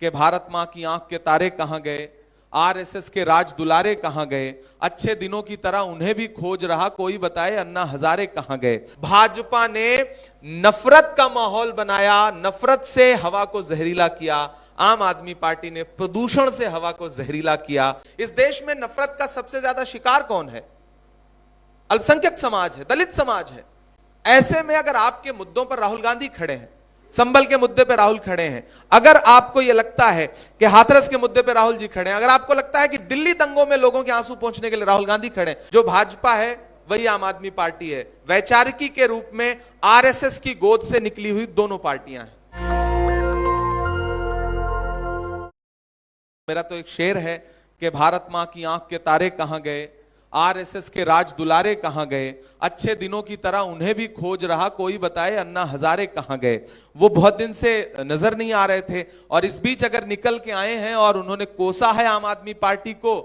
कि भारत मां की आंख के तारे कहां गए, आरएसएस के राज दुलारे कहां गए, अच्छे दिनों की तरह उन्हें भी खोज रहा कोई बताए अन्ना हजारे कहां गए। भाजपा ने नफरत का माहौल बनाया, नफरत से हवा को जहरीला किया। आम आदमी पार्टी ने प्रदूषण से हवा को जहरीला किया। इस देश में नफरत का सबसे ज्यादा शिकार कौन है? अल्पसंख्यक समाज है, दलित समाज है। ऐसे में अगर आपके मुद्दों पर राहुल गांधी खड़े हैं, संबल के मुद्दे पे राहुल खड़े हैं, अगर आपको यह लगता है कि हाथरस के मुद्दे पे राहुल जी खड़े हैं, अगर आपको लगता है कि दिल्ली दंगों में लोगों के आंसू पहुंचने के लिए राहुल गांधी खड़े हैं, जो भाजपा है वही आम आदमी पार्टी है। वैचारिकी के रूप में आरएसएस की गोद से निकली हुई दोनों पार्टियां हैं। मेरा तो एक शेर है कि भारत मां की आंख के तारे कहां गए, आरएसएस के राज दुलारे कहां गए, अच्छे दिनों की तरह उन्हें भी खोज रहा कोई बताए अन्ना हजारे कहां गए। वो बहुत दिन से नजर नहीं आ रहे थे और इस बीच अगर निकल के आए हैं और उन्होंने कोसा है आम आदमी पार्टी को,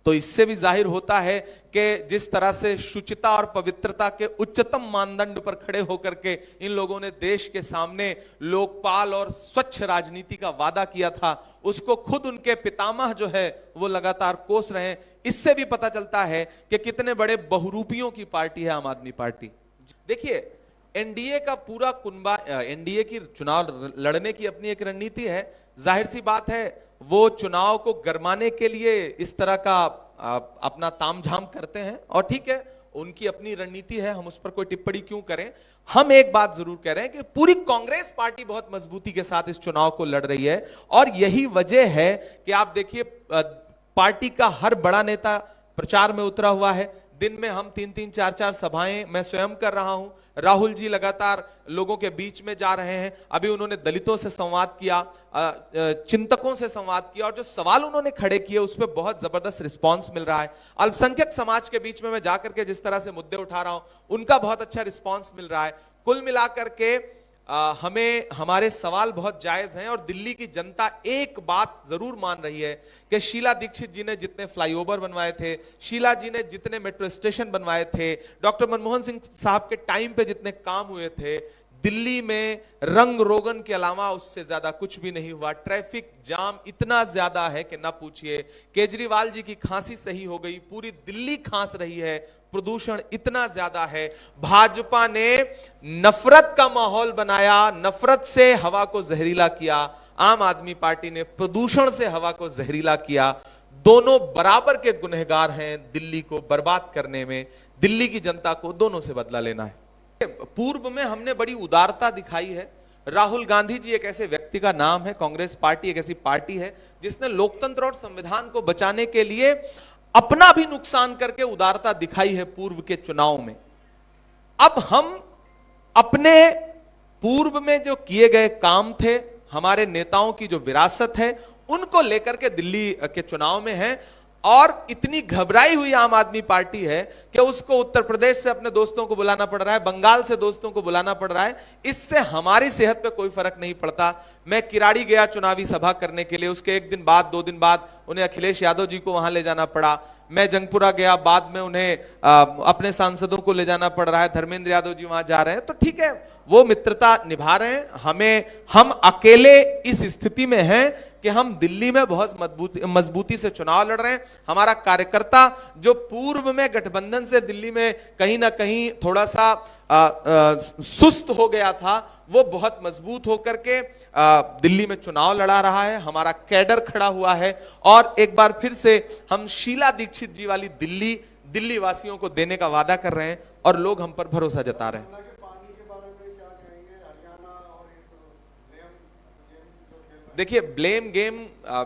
तो इससे भी जाहिर होता है कि जिस तरह से शुचिता और पवित्रता के उच्चतम मानदंड पर खड़े होकर के इन लोगों ने देश के सामने लोकपाल और स्वच्छ राजनीति का वादा किया था, उसको खुद उनके पितामह जो है वो लगातार कोस रहे हैं। इससे भी पता चलता है कि कितने बड़े बहुरूपियों की पार्टी है आम आदमी पार्टी। देखिए, एनडीए का पूरा कुनबा, एनडीए की चुनाव लड़ने की अपनी एक रणनीति है। जाहिर सी बात है वो चुनाव को गरमाने के लिए इस तरह का अपना तामझाम करते हैं और ठीक है, उनकी अपनी रणनीति है, हम उस पर कोई टिप्पणी क्यों करें। हम एक बात जरूर कह रहे हैं कि पूरी कांग्रेस पार्टी बहुत मजबूती के साथ इस चुनाव को लड़ रही है और यही वजह है कि आप देखिए पार्टी का हर बड़ा नेता प्रचार में उतरा हुआ है। दिन में हम 3-3, 4-4 सभाएं मैं स्वयं कर रहा हूं। राहुल जी लगातार लोगों के बीच में जा रहे हैं। अभी उन्होंने दलितों से संवाद किया, चिंतकों से संवाद किया और जो सवाल उन्होंने खड़े किए उस पर बहुत जबरदस्त रिस्पांस मिल रहा है। अल्पसंख्यक समाज के बीच में मैं जाकर के जिस तरह से मुद्दे उठा रहा हूं उनका बहुत अच्छा रिस्पांस मिल रहा है। कुल मिलाकर के हमें हमारे सवाल बहुत जायज हैं और दिल्ली की जनता एक बात जरूर मान रही है कि शीला दीक्षित जी ने जितने फ्लाईओवर बनवाए थे, शीला जी ने जितने मेट्रो स्टेशन बनवाए थे, डॉक्टर मनमोहन सिंह साहब के टाइम पे जितने काम हुए थे, दिल्ली में रंग रोगन के अलावा उससे ज्यादा कुछ भी नहीं हुआ। ट्रैफिक जाम इतना ज्यादा है कि ना पूछिए। केजरीवाल जी की खांसी सही हो गई, पूरी दिल्ली खांस रही है। प्रदूषण इतना ज्यादा है। भाजपा ने नफरत का माहौल बनाया, नफरत से हवा को जहरीला किया। आम आदमी पार्टी ने प्रदूषण से हवा को जहरीला किया। दोनों बराबर के गुनहगार हैं दिल्ली को बर्बाद करने में। दिल्ली की जनता को दोनों से बदला लेना है। पूर्व में हमने बड़ी उदारता दिखाई है। राहुल गांधी जी एक ऐसे व्यक्ति का नाम है, कांग्रेस पार्टी एक ऐसी पार्टी है जिसने लोकतंत्र और संविधान को बचाने के लिए अपना भी नुकसान करके उदारता दिखाई है पूर्व के चुनाव में। अब हम अपने पूर्व में जो किए गए काम थे, हमारे नेताओं की जो विरासत है, उनको लेकर के दिल्ली के चुनाव में है और इतनी घबराई हुई आम आदमी पार्टी है कि उसको उत्तर प्रदेश से अपने दोस्तों को बुलाना पड़ रहा है, बंगाल से दोस्तों को बुलाना पड़ रहा है। इससे हमारी सेहत पे कोई फर्क नहीं पड़ता। मैं किराड़ी गया चुनावी सभा करने के लिए, उसके एक दिन बाद 2 दिन बाद उन्हें अखिलेश यादव जी को वहां ले जाना पड़ा। मैं जंगपुरा गया, बाद में उन्हें अपने सांसदों को ले जाना पड़ रहा है। धर्मेंद्र यादव जी वहां जा रहे हैं, तो ठीक है, वो मित्रता निभा रहे हैं। हम अकेले इस स्थिति में हैं कि हम दिल्ली में बहुत मजबूती से चुनाव लड़ रहे हैं। हमारा कार्यकर्ता जो पूर्व में गठबंधन से दिल्ली में कहीं ना कहीं थोड़ा सा सुस्त हो गया था, वो बहुत मजबूत होकर के दिल्ली में चुनाव लड़ा रहा है। हमारा कैडर खड़ा हुआ है और एक बार फिर से हम शीला दीक्षित जी वाली दिल्ली वासियों को देने का वादा कर रहे हैं और लोग हम पर भरोसा जता रहे हैं। देखिए, ब्लेम गेम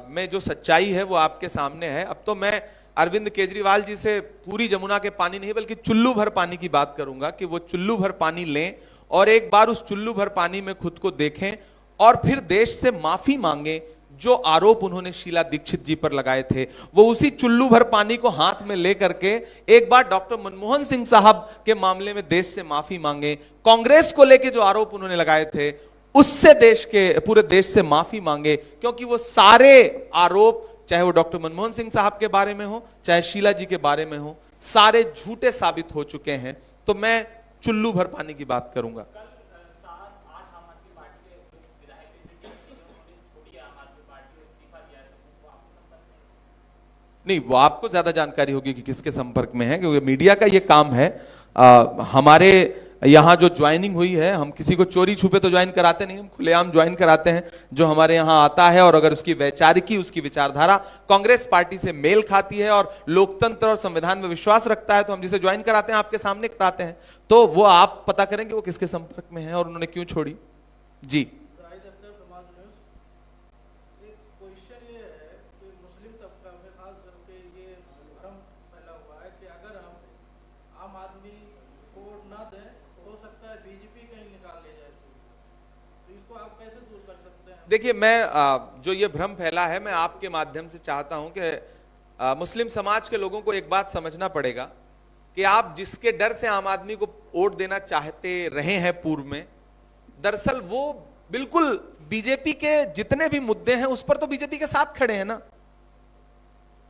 में जो सच्चाई है वो आपके सामने है। अब तो मैं अरविंद केजरीवाल जी से पूरी जमुना के पानी नहीं बल्कि चुल्लू भर पानी की बात करूंगा कि वो चुल्लू भर पानी लें और एक बार उस चुल्लू भर पानी में खुद को देखें और फिर देश से माफी मांगे। जो आरोप उन्होंने शीला दीक्षित जी पर लगाए थे, वो उसी चुल्लू भर पानी को हाथ में लेकर के एक बार डॉक्टर मनमोहन सिंह साहब के मामले में देश से माफी मांगे। कांग्रेस को लेके जो आरोप उन्होंने लगाए थे उससे पूरे देश से माफी मांगे, क्योंकि वो सारे आरोप, चाहे वो डॉक्टर मनमोहन सिंह साहब के बारे में हो चाहे शीला जी के बारे में हो, सारे झूठे साबित हो चुके हैं। तो मैं चुल्लू भर पानी की बात करूंगा। नहीं, वो आपको ज्यादा जानकारी होगी कि किसके संपर्क में है, क्योंकि मीडिया का ये काम है। हमारे यहाँ जो ज्वाइनिंग हुई है, हम किसी को चोरी छुपे तो ज्वाइन कराते नहीं, हम खुलेआम ज्वाइन कराते हैं। जो हमारे यहाँ आता है और अगर उसकी वैचारिकी, उसकी विचारधारा कांग्रेस पार्टी से मेल खाती है और लोकतंत्र और संविधान में विश्वास रखता है, तो हम जिसे ज्वाइन कराते हैं आपके सामने कराते हैं। तो वो आप पता करेंगे वो किसके संपर्क में है और उन्होंने क्यों छोड़ी। जी, देखिए, मैं जो ये भ्रम फैला है, मैं आपके माध्यम से चाहता हूं कि मुस्लिम समाज के लोगों को एक बात समझना पड़ेगा कि आप जिसके डर से आम आदमी को वोट देना चाहते रहे हैं पूर्व में, दरअसल वो बिल्कुल बीजेपी के जितने भी मुद्दे हैं उस पर तो बीजेपी के साथ खड़े हैं ना।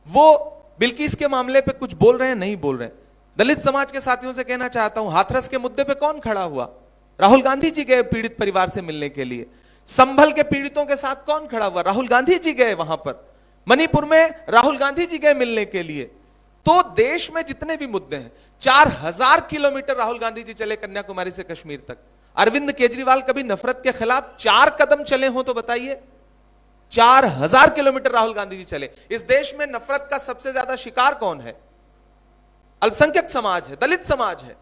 वो बिल्किस के मामले पे कुछ बोल रहे हैं, नहीं बोल रहे हैं। दलित समाज के साथियों से कहना चाहता हूं, हाथरस के मुद्दे पे कौन खड़ा हुआ? राहुल गांधी जी गए पीड़ित परिवार से मिलने के लिए। संभल के पीड़ितों के साथ कौन खड़ा हुआ? राहुल गांधी जी गए वहां पर। मणिपुर में राहुल गांधी जी गए मिलने के लिए। तो देश में जितने भी मुद्दे हैं, 4000 किलोमीटर राहुल गांधी जी चले कन्याकुमारी से कश्मीर तक। अरविंद केजरीवाल कभी नफरत के खिलाफ 4 कदम चले हो तो बताइए? 4000 किलोमीटर राहुल गांधी जी चले। इस देश में नफरत का सबसे ज्यादा शिकार कौन है? अल्पसंख्यक समाज है, दलित समाज है।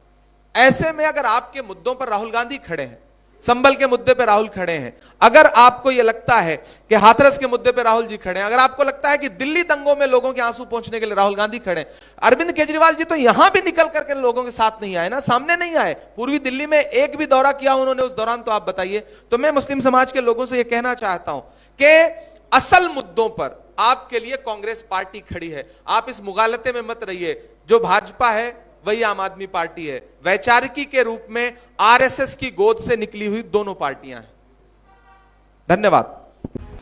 ऐसे में अगर आपके मुद्दों पर राहुल गांधी खड़े हैं, संभल के मुद्दे पे राहुल खड़े हैं, अगर आपको यह लगता है कि हाथरस के मुद्दे पे राहुल जी खड़े हैं, अगर आपको लगता है कि दिल्ली दंगों में लोगों के आंसू पोंछने के लिए राहुल गांधी खड़े हैं, अरविंद केजरीवाल जी तो यहां भी निकल करके लोगों के साथ नहीं आए ना, सामने नहीं आए। पूर्वी दिल्ली में एक भी दौरा किया उन्होंने उस दौरान, तो आप बताइए। तो मैं मुस्लिम समाज के लोगों से यह कहना चाहता हूं कि असल मुद्दों पर आपके लिए कांग्रेस पार्टी खड़ी है। आप इस मुगालते में मत रहिए। जो भाजपा है वही आम आदमी पार्टी है। वैचारिकी के रूप में आरएसएस की गोद से निकली हुई दोनों पार्टियां हैं। धन्यवाद।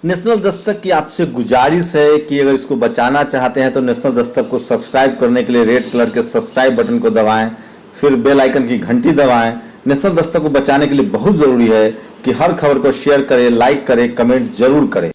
नेशनल दस्तक की आपसे गुजारिश है कि अगर इसको बचाना चाहते हैं तो नेशनल दस्तक को सब्सक्राइब करने के लिए रेड कलर के सब्सक्राइब बटन को दबाएं, फिर बेल आइकन की घंटी दबाएं। नेशनल दस्तक को बचाने के लिए बहुत जरूरी है कि हर खबर को शेयर करें, लाइक करें, कमेंट जरूर करें।